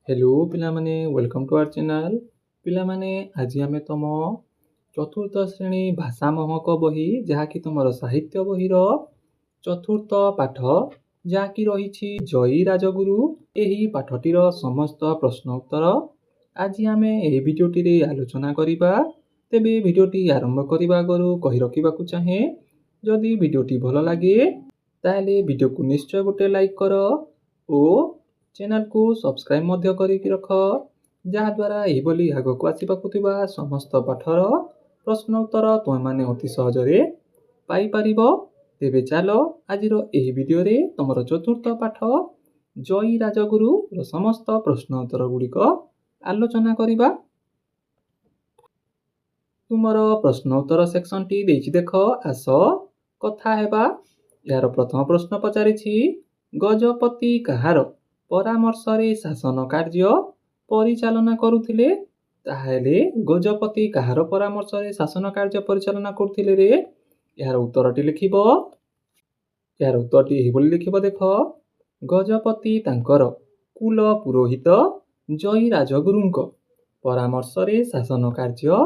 Hello पिलामाने welcome to our channel. पिलामाने आज आमे तुम चतुर्थ श्रेणी भाषा महक बही जहाँकि तुमर साहित्य बहीर चतुर्थ पाठ जहाँकि रही जयी राजगुरु यही पाठटीर समस्त प्रश्न उत्तर आज आमे एही भिडियोटी आलोचना करिबा। तेबे भिडियोटी आरंभ करने आगु कही रखा चाहे जदि भिडियोटी भल लगे ताहले भिडियो को निश्चय गोटे लाइक कर और चैनल को सब्सक्राइब करके रख जहाद्वारा यही आगक आसवा समस्त पाठर प्रश्न उत्तर तुम अति सहजरे पाइपर। तेबे चल आज यही वीडियो रे तुमर चतुर्थ पाठ जयी राजगुरु समस्त प्रश्न उत्तर गुड़िक आलोचना करिबा। तुमर प्रश्न उत्तर सेक्शन टी देछि देख आस कथा हेबा। यार प्रथम प्रश्न पचारिछि गजपति कहार परामर्श रे शासन कार्य परिचालना करुथिले। ताहेले गजपति कहार परामर्श रे शासन कार्य परिचालना करुथिले रे यार उत्तरटी लिखिबो। यार उत्तरटी एही बोली लिखिबो देख गजपति तांकर कुल पुरोहित जयी राजगुरुंक परामर्श रे शासन कार्य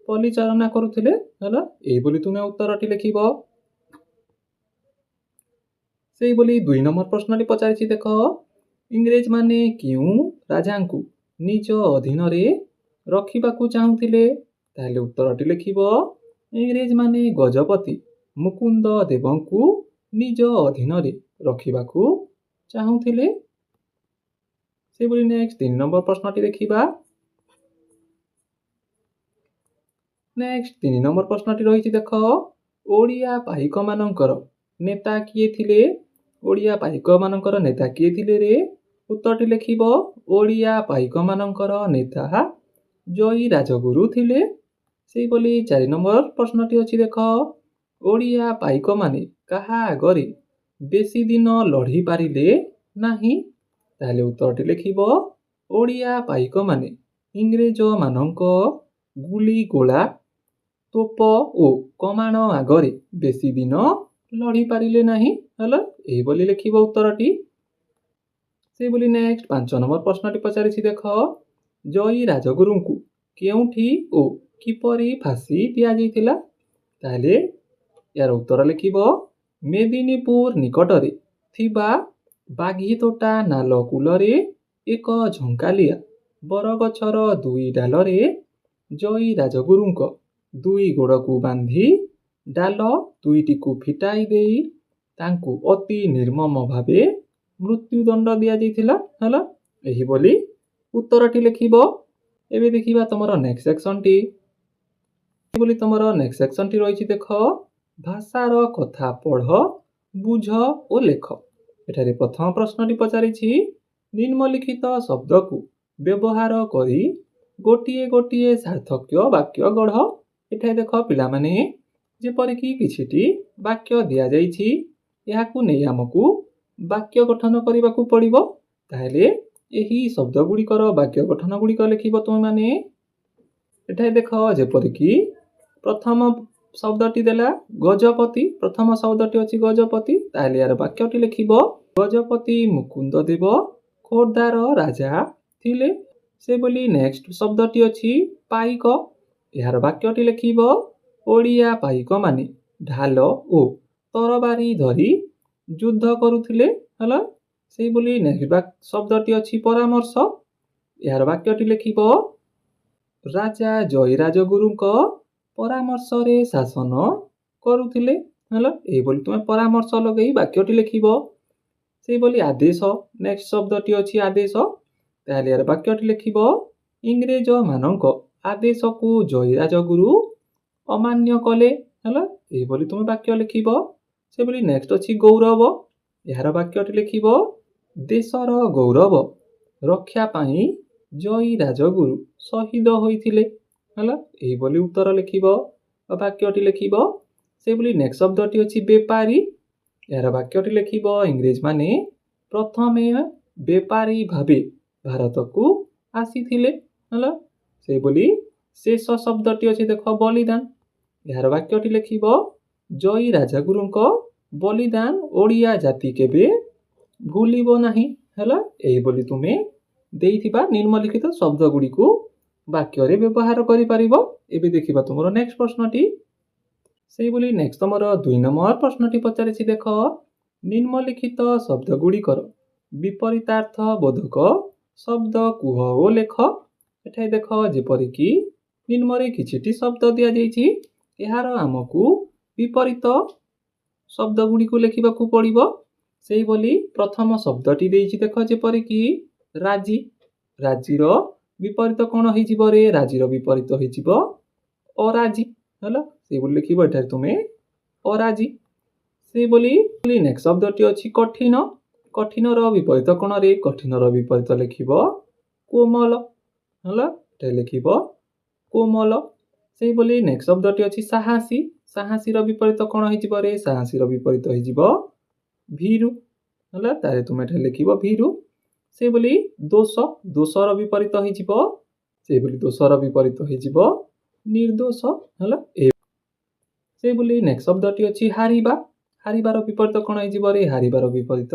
परिचालना करुथिले हला एही बोली तुमे उत्तरटी लिखिबो। सेही बोली 2 नंबर प्रश्नटी पचारिछि देख इंग्रेज माने क्यों राजा को निज अधीन रे रखिबाकू चाहुथिले। ताहले उत्तरटी लिखिबो इंग्रेज माने गजपति मुकुंद देवंकु निज अधीन रे रखिबाकू चाहुथिले। से बोली नेक्स्ट 3 नंबर प्रश्नटी देखिबा। नेक्स्ट 3 नंबर प्रश्नटी रही देख ओडिया पाइक मानकर नेता किए थिले। ओडिया पाइक मानकर नेता किए थिले रे उत्तरटी लिखिबो ओडिया पाइक मानकर नेता जयी राजगुरु थिले। सेही बोली 4 नंबर प्रश्नटी अछि देख ओडिया पाइक माने काहा आगरे बेसी दिन लढ़ी पारिले नाही। ताहले उत्तरटी लिखिबो ओडिया पाइक माने इंग्रेज मानक गुली गोला तोप ओ कमाण आगरे बेसी दिन लढ़ी पारिले नाही हला एही बोली लिखिबो उत्तरटी। से बोली नेक्स्ट 5 नंबर प्रश्नटी पचारिछि देख जयी राजगुरुंकु केउठी ओ किपरि फांसी दिया जाइतिला। ताहले यार उत्तर लिखिबो मेदिनीपुर निकटरे थिबा बाघीतोटा नाल कूलरे एक झंकालिया बरगछर 2 डालरे जयी राजगुरुंक 2 गोड़ को बांधी डाल 2टी को फिटाई देई तांकु अति निर्मम भावे मृत्युदंड दिया जाइतिला हला एही बोली उत्तरटी लिखिबो। एबे देखिबा तमरो नेक्स्ट सेक्शन टी बोली तमरो नेक्स्ट सेक्शन टी रहिछि देख भाषार कथा पढ़ बुझ ओ लेख। एठारे प्रथम प्रश्नटी पचारिछि निम्नलिखित शब्द को व्यवहार करी गोटिए गोटिए सार्थक्य वाक्य गढ़। एठारे देख पिला माने जेपरिकी किछिटी वाक्य दिया जाइछि याकू नै हमकू वाक्य गठन करिबाकू पड़िबो। ताहेले एही शब्द गुड़िकर वाक्य गठन गुड़िक लिखिबो तुम माने। एठारे देख जेपरिकी प्रथम शब्दटी देला गजपति प्रथम शब्दटी अछि गजपति ताहेले यार वाक्यटी लिखिबो गजपति मुकुंद देव खोर्धार राजा थिले। से बोली नेक्स्ट शब्दटी अछि पाइक यार वाक्यटी लिखिबो ओडिया पाइक माने ढाल ओ तरबारी धरी युद्ध करुथिले हला। से बोली नेक्स्ट शब्दटी अछि परामर्श यार वाक्यटी लिखिबो राजा जयी राजगुरुंक परामर्श रे शासन करुथिले हला ए बोली तुमे परामर्श लगेई वाक्यटी लिखिबो। से बोली आदेश नेक्स्ट शब्दटी अछि आदेश ताहले यार वाक्यटी लिखिबो इंग्रेज मानक आदेश को जयी राजगुरु अमान्य कले हला ए बोली तुमे वाक्य लिखिबो। से बोली नेक्स्ट अछि गौरव यार वाक्यटी लिखिबो देशर गौरव रक्षा पाई जयी राजगुरु शहीद होइथिले हला ए बोली उत्तर लिखिबो वाक्यटी लिखिबो। से बोली नेक्स्ट शब्दटी अछि व्यापारी यार वाक्यटी लिखिबो इंग्रेज माने प्रथमे व्यापारी भाबे भारत को आसीथिले हला। से बोली शेष शब्दटी अछि देख बलिदान यार वाक्यटी लिखिबो जयी राजगुरुंक बलिदान ओडिया जाति केबे भूलिबो नाही हला एही बोली तुमे ଦେଇଥିବା ନିମ୍ନଲିଖିତ ଶବ୍ଦଗୁଡ଼ିକୁ ବାକ୍ୟରେ ବ୍ୟବହାର କରିପାରିବ। ଏବେ ଦେଖିବା ତୁମର ନେକ୍ସଟ ପ୍ରଶ୍ନଟି। ସେଇଭଳି ନେକ୍ସଟ ତମର 2 ନମ୍ବର ପ୍ରଶ୍ନଟି ପଚାରିଛି ଦେଖ। ନିମ୍ନଲିଖିତ ଶବ୍ଦଗୁଡ଼ିକର ବିପରୀତାର୍ଥ ବୋଧକ ଶବ୍ଦ କୁହ ଓ ଲେଖ। ଏଠାରେ ଦେଖ ଯେପରିକି ନିମ୍ନରେ କିଛିଟି ଶବ୍ଦ ଦିଆଯାଇଛି, ଏହାର ଆମକୁ ବିପରୀତ ଶବ୍ଦଗୁଡ଼ିକୁ ଲେଖିବାକୁ ପଡ଼ିବ। ସେଇଭଳି ପ୍ରଥମ ଶବ୍ଦଟି ଦେଇଛି ଦେଖ ଯେପରିକି ରାଜି। ରାଜିର ବିପରୀତ କ'ଣ ହେଇଯିବ ରେ? ରାଜିର ବିପରୀତ ହେଇଯିବ ଅରାଜି ହେଲା। ସେଇଭଳି ଲେଖିବ ଏଠାରେ ତୁମେ ଅରାଜି। ସେଇଭଳି ନେକ୍ସଟ ଶବ୍ଦଟି ଅଛି କଠିନ। କଠିନର ବିପରୀତ କ'ଣ ରେ? କଠିନର ବିପରୀତ ଲେଖିବ କୋମଳ ହେଲା। ଏଠାରେ ଲେଖିବ କୋମଳ। ସେଇଭଳି ନେକ୍ସଟ ଶବ୍ଦଟି ଅଛି ସାହସୀ। ସାହସୀର ବିପରୀତ କ'ଣ ହେଇଯିବ ରେ? ସାହସୀର ବିପରୀତ ହେଇଯିବ ଭୀରୁ ହେଲା। ତାହେଲେ ତୁମେ ଏଠାରେ ଲେଖିବ ଭୀରୁ। ସେଇଭଳି ଦୋଷ। ଦୋଷର ବିପରୀତ ହେଇଯିବ ନିର୍ଦୋଷ ହେଲା। ସେଇଭଳି ନେକ୍ସଟ ଶବ୍ଦଟି ଅଛି ହାରିବା। ହାରିବାର ବିପରୀତ କ'ଣ ହେଇଯିବ ରେ? ହାରିବାର ବିପରୀତ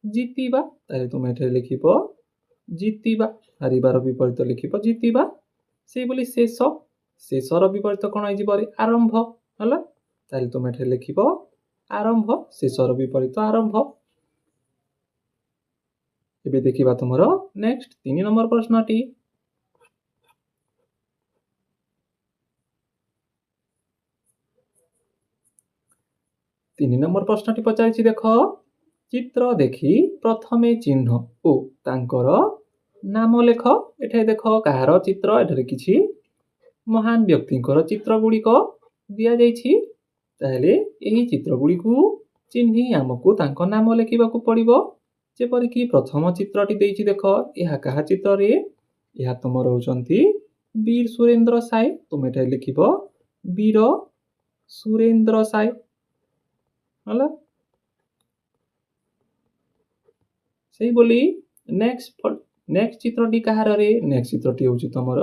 ଜିତିବା। ତାହେଲେ ତୁମେ ଏଠାରେ ଲେଖିବ ଜିତିବା। ହାରିବାର ବିପରୀତ ଲେଖିବ ଜିତିବା। ସେଇଭଳି ଶେଷ। ଶେଷର ବିପରୀତ କ'ଣ ହେଇଯିବ ରେ? ଆରମ୍ଭ ହେଲା। ତାହେଲେ ତୁମେ ଏଠାରେ ଲେଖିବ ଆରମ୍ଭ। ଶେଷର ବିପରୀତ ଆରମ୍ଭ। ଏବେ ଦେଖିବା ତୁମର ନେକ୍ସଟ 3 ନମ୍ବର ପ୍ରଶ୍ନଟି। 3 ନମ୍ବର ପ୍ରଶ୍ନଟି ପଚାରିଛି ଦେଖ। ଚିତ୍ର ଦେଖି ପ୍ରଥମେ ଚିହ୍ନ ଓ ତାଙ୍କର ନାମ ଲେଖ। ଏଠାରେ ଦେଖ କାହାର ଚିତ୍ର? ଏଠାରେ କିଛି ମହାନ ବ୍ୟକ୍ତିଙ୍କର ଚିତ୍ର ଗୁଡ଼ିକ ଦିଆଯାଇଛି। ତାହେଲେ ଏହି ଚିତ୍ର ଗୁଡ଼ିକୁ ଚିହ୍ନି ଆମକୁ ତାଙ୍କ ନାମ ଲେଖିବାକୁ ପଡ଼ିବ। ଯେପରିକି ପ୍ରଥମ ଚିତ୍ରଟି ଦେଇଛି ଦେଖ, ଏହା କାହା ଚିତ୍ରରେ? ଏହା ତୁମର ହେଉଛନ୍ତି ବୀର ସୁରେନ୍ଦ୍ର ସାଏ। ତୁମେ ଏଠାରେ ଲେଖିବ ବୀର ସୁରେନ୍ଦ୍ର ସାଏ ହେଲା। ସେଇଭଳି ନେକ୍ସଟ ଚିତ୍ରଟି କାହାର ରେ? ନେକ୍ସଟ ଚିତ୍ରଟି ହେଉଛି ତମର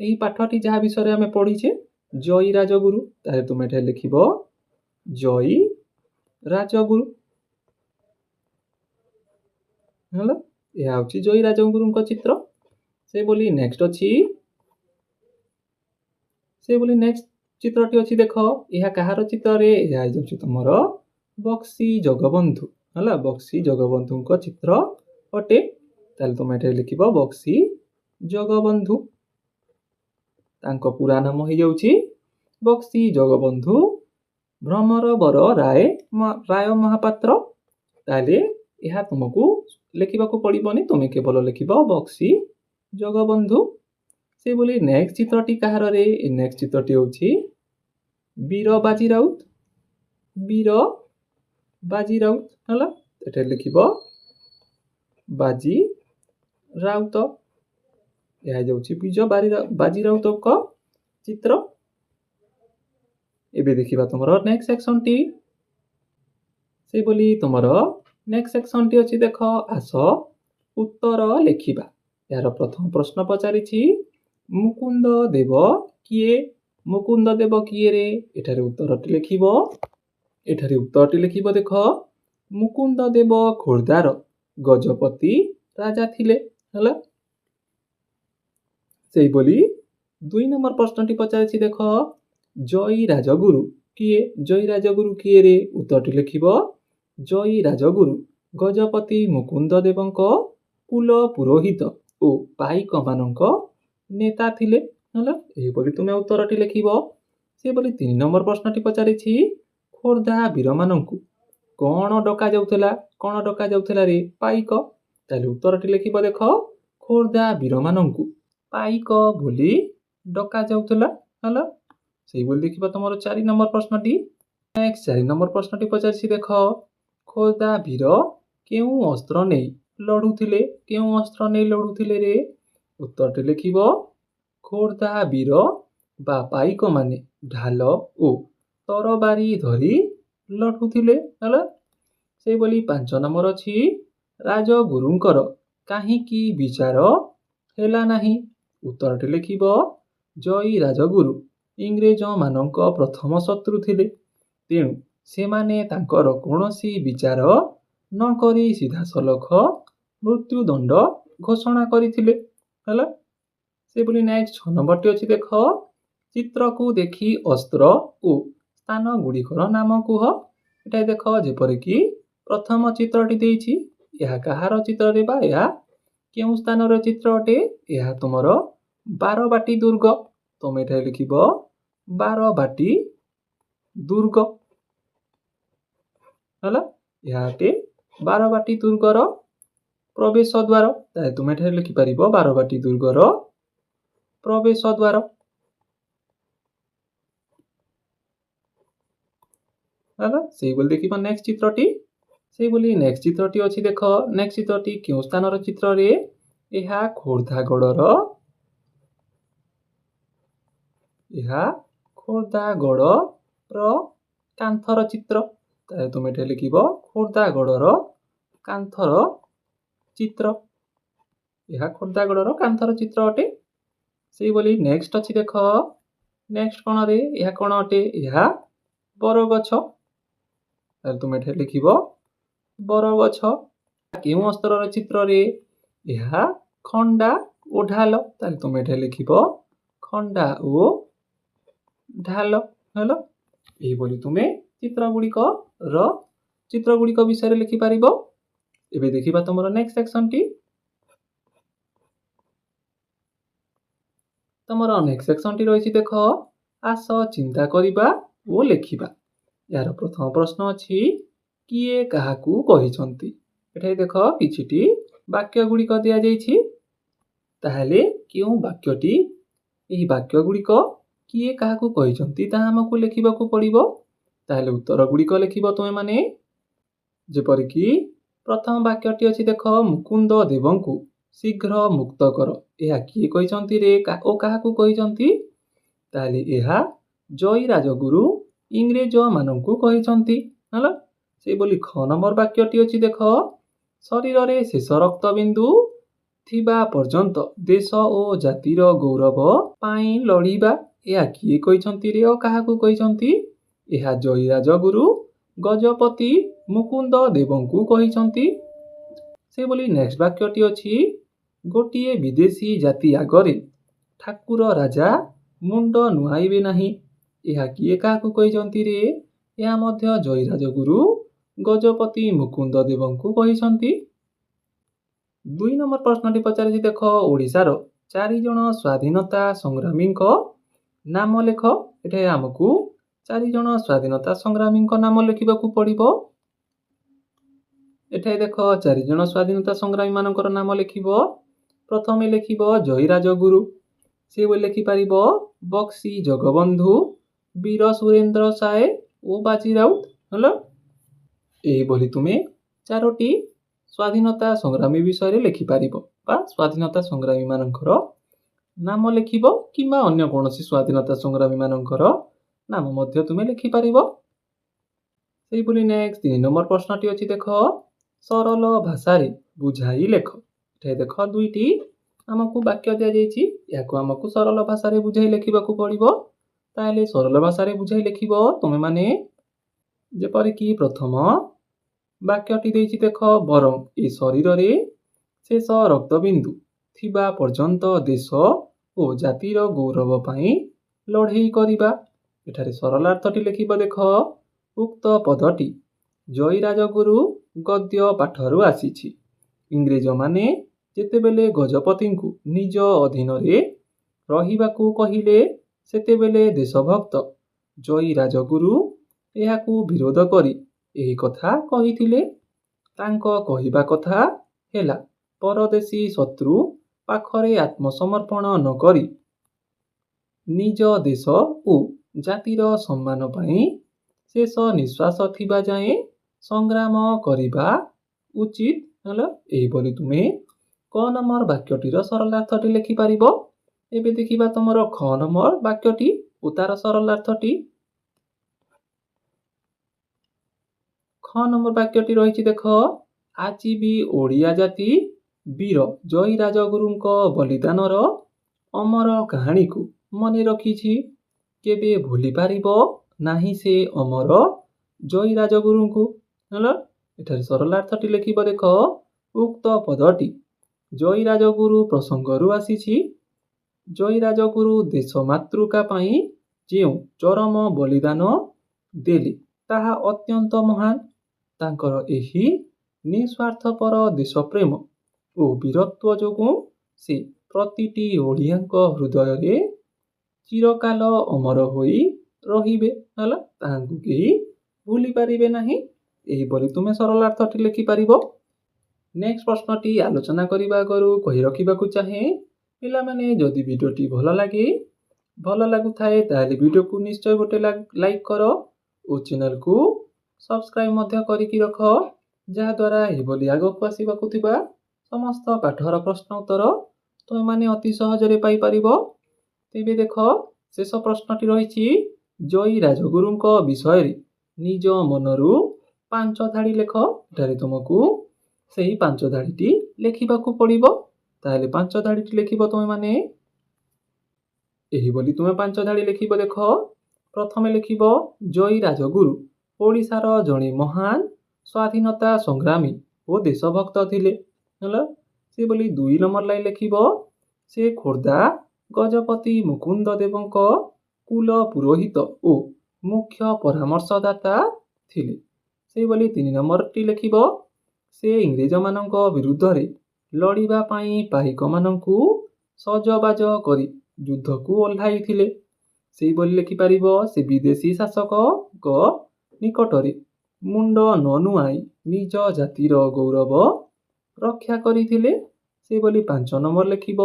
ଏହି ପାଠଟି ଯାହା ବିଷୟରେ ଆମେ ପଢିଛେ ଜୟୀ ରାଜଗୁରୁ। ତାହେଲେ ତୁମେ ଏଠାରେ ଲେଖିବ ଜୟୀ ରାଜଗୁରୁ ହେଲା। ଏହା ହେଉଛି ଜୟୀ ରାଜଗୁରୁଙ୍କ ଚିତ୍ର। ସେଇଭଳି ନେକ୍ସଟ ଚିତ୍ରଟି ଅଛି ଦେଖ, ଏହା କାହାର ଚିତ୍ରରେ? ଏହା ହେଉଛି ତମର ବକ୍ସି ଜଗବନ୍ଧୁ ହେଲା। ବକ୍ସି ଜଗବନ୍ଧୁଙ୍କ ଚିତ୍ର ଅଟେ। ତାହେଲେ ତୁମେ ଏଠାରେ ଲେଖିବ ବକ୍ସି ଜଗବନ୍ଧୁ। ତାଙ୍କ ପୁରା ନାମ ହେଇଯାଉଛି ବକ୍ସି ଜଗବନ୍ଧୁ ଭ୍ରମରବର ରାୟ ମହାପାତ୍ର। ତାହେଲେ ଏହା ତୁମକୁ ଲେଖିବାକୁ ପଡ଼ିବନି, ତୁମେ କେବଳ ଲେଖିବ ବକ୍ସି ଜଗବନ୍ଧୁ। ସେଇଭଳି ନେକ୍ସଟ ଚିତ୍ରଟି କାହାର ରେ? ନେକ୍ସଟ ଚିତ୍ରଟି ହେଉଛି ବୀର ବାଜି ରାଉତ। ବୀର ବାଜି ରାଉତ ହେଲା। ଏଠାରେ ଲେଖିବ ବାଜି ରାଉତ। ଏହା ହେଉଛି ବୀର ବାଜି ରାଉତଙ୍କ ଚିତ୍ର। ଏବେ ଦେଖିବା ତୁମର ନେକ୍ସଟ ସେକ୍ସନଟି। ସେଇଭଳି ତୁମର ନେକ୍ସଟ ସେକ୍ସନଟି ଅଛି ଦେଖ, ଆସ ଉତ୍ତର ଲେଖିବା। ଏହାର ପ୍ରଥମ ପ୍ରଶ୍ନ ପଚାରିଛି ମୁକୁନ୍ଦ ଦେବ କିଏ? ମୁକୁନ୍ଦ ଦେବ କିଏ ରେ? ଏଠାରେ ଉତ୍ତରଟି ଲେଖିବ ଦେଖ, ମୁକୁନ୍ଦ ଦେବ ଖୋର୍ଦ୍ଧାର ଗଜପତି ରାଜା ଥିଲେ ହେଲା। ସେଇଭଳି 2 ନମ୍ବର ପ୍ରଶ୍ନଟି ପଚାରିଛି ଦେଖ, ଜୟୀ ରାଜଗୁରୁ କିଏ? ଜୟୀ ରାଜଗୁରୁ କିଏ ରେ? ଉତ୍ତରଟି ଲେଖିବ ଜୟୀ ରାଜଗୁରୁ ଗଜପତି ମୁକୁନ୍ଦ ଦେବଙ୍କ କୁଲ ପୁରୋହିତ ଓ ପାଇକ ମାନଙ୍କ ନେତା ଥିଲେ ହେଲା। ଏହିପରି ତୁମେ ଉତ୍ତରଟି ଲେଖିବ। ସେହିଭଳି 3 ନମ୍ବର ପ୍ରଶ୍ନଟି ପଚାରିଛି ଖୋର୍ଦ୍ଧା ବୀରମାନଙ୍କୁ କ'ଣ ଡକାଯାଉଥିଲା? କ'ଣ ଡକାଯାଉଥିଲା ରେ? ପାଇକ। ତାହେଲେ ଉତ୍ତରଟି ଲେଖିବ ଦେଖ, ଖୋର୍ଦ୍ଧା ବୀରମାନଙ୍କୁ ପାଇକ ବୋଲି ଡକାଯାଉଥିଲା ହେଲା। ସେଇଭଳି ଦେଖିବା ତମର 4 ନମ୍ବର ପ୍ରଶ୍ନଟି। 4 ନମ୍ବର ପ୍ରଶ୍ନଟି ପଚାରିଛି ଦେଖ, ଖୋର୍ଦ୍ଧା ବୀର କେଉଁ ଅସ୍ତ୍ର ନେଇ ଲଢୁଥିଲେ? କେଉଁ ଅସ୍ତ୍ର ନେଇ ଲଢୁଥିଲେ ରେ? ଉତ୍ତରଟି ଲେଖିବ ଖୋର୍ଦ୍ଧା ବୀର ବା ପାଇକ ମାନେ ଢାଲ ଓ ତରବାରୀ ଧରି ଲଢୁଥିଲେ ହେଲା। ସେଇଭଳି 5 ନମ୍ବର ଅଛି ରାଜଗୁରୁଙ୍କର କାହିଁକି ବିଚାର ହେଲା ନାହିଁ? ଉତ୍ତରଟି ଲେଖିବ ଜୟୀ ରାଜଗୁରୁ ଇଂରେଜ ମାନଙ୍କ ପ୍ରଥମ ଶତ୍ରୁ ଥିଲେ, ତେଣୁ ସେମାନେ ତାଙ୍କର କୌଣସି ବିଚାର ନ କରି ସିଧାସଳଖ ମୃତ୍ୟୁଦଣ୍ଡ ଘୋଷଣା କରିଥିଲେ ହେଲା। ସେହିଭଳି ନେକ୍ସଟ 6 ନମ୍ବରଟି ଅଛି ଦେଖ, ଚିତ୍ରକୁ ଦେଖି ଅସ୍ତ୍ର ଓ ସ୍ଥାନ ଗୁଡ଼ିକର ନାମ କୁହ। ଏଠାରେ ଦେଖ ଯେପରିକି ପ୍ରଥମ ଚିତ୍ରଟି ଦେଇଛି, ଏହା କାହାର ଚିତ୍ରରେ ବା ଏହା କେଉଁ ସ୍ଥାନର ଚିତ୍ର ଅଟେ? ଏହା ତୁମର ବାରବାଟୀ ଦୁର୍ଗ। ତମେ ଏଠାରେ ଲେଖିବ ବାରବାଟୀ ଦୁର୍ଗ ହେଲା। ଏହା ଅଟେ ବାରବାଟୀ ଦୁର୍ଗର ପ୍ରବେଶ ଦ୍ୱାର। ତାହେଲେ ତୁମେ ଏଠାରେ ଲେଖିପାରିବ ବାରବାଟୀ ଦୁର୍ଗର ପ୍ରବେଶ ଦ୍ୱାର ହେଲା। ସେଇଭଳି ଦେଖିବ ନେକ୍ସଟ ଚିତ୍ରଟି। ସେଇଭଳି ନେକ୍ସଟ ଚିତ୍ରଟି ଅଛି ଦେଖ, ନେକ୍ସଟ ଚିତ୍ରଟି କେଉଁ ସ୍ଥାନର ଚିତ୍ରରେ? ଏହା ଖୋର୍ଦ୍ଧାଗଡ଼ର କାନ୍ଥର ଚିତ୍ର। ତାହେଲେ ତୁମେ ଏଠାରେ ଲେଖିବ ଖୋର୍ଦ୍ଧାଗଡ଼ର କାନ୍ଥର ଚିତ୍ର। ଏହା ଖୋର୍ଦ୍ଧାଗଡ଼ର କାନ୍ଥର ଚିତ୍ର ଅଟେ। ସେଇଭଳି ନେକ୍ସଟ ଅଛି ଦେଖ, ନେକ୍ସଟ କଣରେ? ଏହା କଣ ଅଟେ? ଏହା ବରଗଛ। ତାହେଲେ ତୁମେ ଏଠାରେ ଲିଖିବ ବରଗଛ। କେଉଁ ଅସ୍ତ୍ରର ଚିତ୍ରରେ? ଏହା ଖଣ୍ଡା ଓ ଢାଲ। ତାହେଲେ ତୁମେ ଏଠାରେ ଲିଖିବ ଖଣ୍ଡା ଓ ଢାଲ ହେଲା। ଏହିଭଳି ତୁମେ ଚିତ୍ର ଗୁଡ଼ିକ ବିଷୟରେ ଲେଖିପାରିବ। ଏବେ ଦେଖିବା ତମର ନେକ୍ସଟ ସେକ୍ସନଟି। ତମର ନେକ୍ସଟ ସେକ୍ସନଟି ରହିଛି ଦେଖ, ଆସ ଚିନ୍ତା କରିବା ଓ ଲେଖିବା। ଏହାର ପ୍ରଥମ ପ୍ରଶ୍ନ ଅଛି, କିଏ କାହାକୁ କହିଛନ୍ତି? ଏଠାରେ ଦେଖ କିଛିଟି ବାକ୍ୟ ଗୁଡ଼ିକ ଦିଆଯାଇଛି। ତାହେଲେ କେଉଁ ବାକ୍ୟଟି? ଏହି ବାକ୍ୟ ଗୁଡ଼ିକ କିଏ କାହାକୁ କହିଛନ୍ତି ତାହା ଆମକୁ ଲେଖିବାକୁ ପଡ଼ିବ। ତାହେଲେ ଉତ୍ତର ଗୁଡ଼ିକ ଲେଖିବ ତୁମେ ମାନେ। ଯେପରିକି ପ୍ରଥମ ବାକ୍ୟଟି ଅଛି ଦେଖ, ମୁକୁନ୍ଦ ଦେବଙ୍କୁ ଶୀଘ୍ର ମୁକ୍ତ କର। ଏହା କିଏ କହିଛନ୍ତି ରେ ଓ କାହାକୁ କହିଛନ୍ତି? ତାହେଲେ ଏହା ଜୟୀ ରାଜଗୁରୁ ଇଂରେଜ ମାନଙ୍କୁ କହିଛନ୍ତି ହେଲା। ସେଇଭଳି ଖ ନମ୍ବର ବାକ୍ୟଟି ଅଛି ଦେଖ, ଶରୀରରେ ଶେଷ ରକ୍ତବିନ୍ଦୁ ଥିବା ପର୍ଯ୍ୟନ୍ତ ଦେଶ ଓ ଜାତିର ଗୌରବ ପାଇଁ ଲଢ଼ିବା। ଏହା କିଏ କହିଛନ୍ତି ରେ ଓ କାହାକୁ କହିଛନ୍ତି? ଏହା ଜୟୀ ରାଜଗୁରୁ ଗଜପତି ମୁକୁନ୍ଦ ଦେବଙ୍କୁ କହିଛନ୍ତି। ସେଭଳି ନେକ୍ସଟ ବାକ୍ୟଟି ଅଛି, ଗୋଟିଏ ବିଦେଶୀ ଜାତି ଆଗରେ ଠାକୁର ରାଜା ମୁଣ୍ଡ ନୁଆଇବେ ନାହିଁ। ଏହା କିଏ କାହାକୁ କହିଛନ୍ତି ରେ? ଏହା ମଧ୍ୟ ଜୟୀ ରାଜଗୁରୁ ଗଜପତି ମୁକୁନ୍ଦ ଦେବଙ୍କୁ କହିଛନ୍ତି। 2 ନମ୍ବର ପ୍ରଶ୍ନଟି ପଚାରିଛି ଦେଖ, ଓଡ଼ିଶାର 4 ଜଣ ସ୍ୱାଧୀନତା ସଂଗ୍ରାମୀଙ୍କ ନାମ ଲେଖ। ଏଠାରେ ଆମକୁ 4 ଜଣ ସ୍ୱାଧୀନତା ସଂଗ୍ରାମୀଙ୍କ ନାମ ଲେଖିବାକୁ ପଡ଼ିବ। ଏଠାରେ ଦେଖ 4 ଜଣ ସ୍ୱାଧୀନତା ସଂଗ୍ରାମୀ ମାନଙ୍କର ନାମ ଲେଖିବ। ପ୍ରଥମେ ଲେଖିବ ଜୟୀ ରାଜଗୁରୁ। ସେଭଳି ଲେଖିପାରିବ ବକ୍ସି ଜଗବନ୍ଧୁ, ବୀର ସୁରେନ୍ଦ୍ର ସାଏ ଓ ବାଜି ରାଉତ ହେଲା। ଏହିଭଳି ତୁମେ 4ଟି ସ୍ୱାଧୀନତା ସଂଗ୍ରାମୀ ବିଷୟରେ ଲେଖିପାରିବ ବା ସ୍ୱାଧୀନତା ସଂଗ୍ରାମୀ ମାନଙ୍କର ନାମ ଲେଖିବ, କିମ୍ବା ଅନ୍ୟ କୌଣସି ସ୍ୱାଧୀନତା ସଂଗ୍ରାମୀ ମାନଙ୍କର ନାମ ମଧ୍ୟ ତୁମେ ଲେଖିପାରିବ। ସେଇଭଳି ନେକ୍ସଟ 3 ନମ୍ବର ପ୍ରଶ୍ନଟି ଅଛି ଦେଖ, ସରଳ ଭାଷାରେ ବୁଝାଇ ଲେଖ। ଏଠାରେ ଦେଖ 2ଟି ଆମକୁ ବାକ୍ୟ ଦିଆଯାଇଛି। ଏହାକୁ ଆମକୁ ସରଳ ଭାଷାରେ ବୁଝାଇ ଲେଖିବାକୁ ପଡ଼ିବ। ତାହେଲେ ସରଳ ଭାଷାରେ ବୁଝାଇ ଲେଖିବ ତୁମେ ମାନେ। ଯେପରିକି ପ୍ରଥମ ବାକ୍ୟଟି ଦେଇଛି ଦେଖ, ବରଂ ଏ ଶରୀରରେ ଶେଷ ରକ୍ତବିନ୍ଦୁ ଥିବା ପର୍ଯ୍ୟନ୍ତ ଦେଶ ଓ ଜାତିର ଗୌରବ ପାଇଁ ଲଢ଼େଇ କରିବା। ଏଠାରେ ସରଳାର୍ଥଟି ଲେଖିବ ଦେଖ, ଉକ୍ତ ପଦଟି ଜୟୀ ରାଜଗୁରୁ ଗଦ୍ୟ ପାଠରୁ ଆସିଛି। ଇଂରେଜମାନେ ଯେତେବେଳେ ଗଜପତିଙ୍କୁ ନିଜ ଅଧୀନରେ ରହିବାକୁ କହିଲେ, ସେତେବେଳେ ଦେଶଭକ୍ତ ଜୟୀ ରାଜଗୁରୁ ଏହାକୁ ବିରୋଧ କରି ଏହି କଥା କହିଥିଲେ। ତାଙ୍କ କହିବା କଥା ହେଲା, ପରଦେଶୀ ଶତ୍ରୁ ପାଖରେ ଆତ୍ମସମର୍ପଣ ନ କରି ନିଜ ଦେଶ ଓ ଜାତିର ସମ୍ମାନ ପାଇଁ ଶେଷ ନିଶ୍ୱାସ ଥିବା ଯାଏଁ ସଂଗ୍ରାମ କରିବା ଉଚିତ ହେଲା। ଏହିଭଳି ତୁମେ କ ନମ୍ବର ବାକ୍ୟଟିର ସରଳାର୍ଥଟି ଲେଖିପାରିବ। ଏବେ ଦେଖିବା ତମର ଖ ନମ୍ବର ବାକ୍ୟଟି ଓ ତାର ସରଳାର୍ଥଟି। ଖ ନମ୍ବର ବାକ୍ୟଟି ରହିଛି ଦେଖ, ଆଜି ବି ଓଡ଼ିଆ ଜାତି ବୀର ଜୟୀ ରାଜଗୁରୁଙ୍କ ବଳିଦାନର ଅମର କାହାଣୀକୁ ମନେ ରଖିଛି। କେବେ ଭୁଲି ପାରିବ ନାହିଁ ସେ ଅମର ଜୟୀ ରାଜଗୁରୁଙ୍କୁ ହେଲା। ଏଠାରେ ସରଳାର୍ଥଟି ଲେଖିବ ଦେଖ, ଉକ୍ତ ପଦଟି ଜୟୀ ରାଜଗୁରୁ ପ୍ରସଙ୍ଗରୁ ଆସିଛି। ଜୟୀ ରାଜଗୁରୁ ଦେଶ ମାତୃକା ପାଇଁ ଯେଉଁ ଚରମ ବଳିଦାନ ଦେଲେ ତାହା ଅତ୍ୟନ୍ତ ମହାନ। ତାଙ୍କର ଏହି ନିସ୍ୱାର୍ଥପର ଦେଶପ୍ରେମ ଓ ବୀରତ୍ୱ ଯୋଗୁଁ ସେ ପ୍ରତିଟି ଓଡ଼ିଆଙ୍କ ହୃଦୟରେ ଚିରକାଳ ଅମର ହୋଇ ରହିବେ। ହେଲା, ତାହାଙ୍କୁ କେହି ଭୁଲି ପାରିବେ ନାହିଁ। ଏହିପରି ତୁମେ ସରଳାର୍ଥଟି ଲେଖିପାରିବ। ନେକ୍ସଟ ପ୍ରଶ୍ନଟି ଆଲୋଚନା କରିବା ଆଗରୁ କହି ରଖିବାକୁ ଚାହେଁ, ପିଲାମାନେ ଯଦି ଭିଡ଼ିଓଟି ଭଲ ଲାଗୁଥାଏ ତାହେଲେ ଭିଡ଼ିଓକୁ ନିଶ୍ଚୟ ଗୋଟେ ଲାଇକ୍ କର ଓ ଚ୍ୟାନେଲକୁ ସବସ୍କ୍ରାଇବ୍ ମଧ୍ୟ କରିକି ରଖ, ଯାହାଦ୍ୱାରା ଏହିଭଳି ଆଗକୁ ଆସିବାକୁ ଥିବା ସମସ୍ତ ପାଠର ପ୍ରଶ୍ନ ଉତ୍ତର ତୁମେମାନେ ଅତି ସହଜରେ ପାଇପାରିବ। ତେବେ ଦେଖ, ଶେଷ ପ୍ରଶ୍ନଟି ରହିଛି, ଜୟୀ ରାଜଗୁରୁଙ୍କ ବିଷୟରେ ନିଜ ମନରୁ 5 ଧାଡ଼ି ଲେଖ। ଏଠାରେ ତୁମକୁ ସେହି 5 ଧାଡ଼ିଟି ଲେଖିବାକୁ ପଡ଼ିବ। ତାହେଲେ 5 ଧାଡ଼ିଟି ଲେଖିବ ତୁମେମାନେ। ଏହିଭଳି ତୁମେ 5 ଧାଡ଼ି ଲେଖିବ। ଦେଖ, ପ୍ରଥମେ ଲେଖିବ ଜୟୀ ରାଜଗୁରୁ ଓଡ଼ିଶାର ଜଣେ ମହାନ ସ୍ୱାଧୀନତା ସଂଗ୍ରାମୀ ଓ ଦେଶଭକ୍ତ ଥିଲେ। ହେଲା, ସେଭଳି 2 ନମ୍ବର ଲାଇନ୍ ଲେଖିବ ସେ ଖୋର୍ଦ୍ଧା ଗଜପତି ମୁକୁନ୍ଦ ଦେବଙ୍କ କୁଲ ପୁରୋହିତ ଓ ମୁଖ୍ୟ ପରାମର୍ଶଦାତା ଥିଲେ। ସେହିଭଳି 3 ନମ୍ବରଟି ଲେଖିବ ସେ ଇଂରେଜମାନଙ୍କ ବିରୁଦ୍ଧରେ ଲଢ଼ିବା ପାଇଁ ପାଇକମାନଙ୍କୁ ସଜବାଜ କରି ଯୁଦ୍ଧକୁ ଓହ୍ଲାଇଥିଲେ। ସେହିଭଳି ଲେଖିପାରିବ ସେ ବିଦେଶୀ ଶାସକଙ୍କ ନିକଟରେ ମୁଣ୍ଡ ନ ନୁଆଁଇ ନିଜ ଜାତିର ଗୌରବ ରକ୍ଷା କରିଥିଲେ। ସେହିଭଳି 5 ନମ୍ବର ଲେଖିବ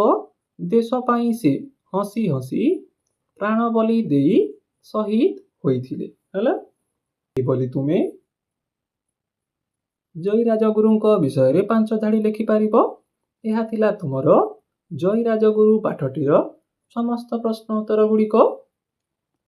ଦେଶ ପାଇଁ ସେ ହସି ହସି ପ୍ରାଣ ବଳି ଦେଇ ଶହୀଦ ହୋଇଥିଲେ। ହେଲା, ଏହିଭଳି ତୁମେ ଜୟୀ ରାଜଗୁରୁଙ୍କ ବିଷୟରେ 5 ଧାଡ଼ି ଲେଖିପାରିବ। ଏହା ଥିଲା ତୁମର ଜୟୀ ରାଜଗୁରୁ ପାଠଟିର ସମସ୍ତ ପ୍ରଶ୍ନ ଉତ୍ତର ଗୁଡ଼ିକ।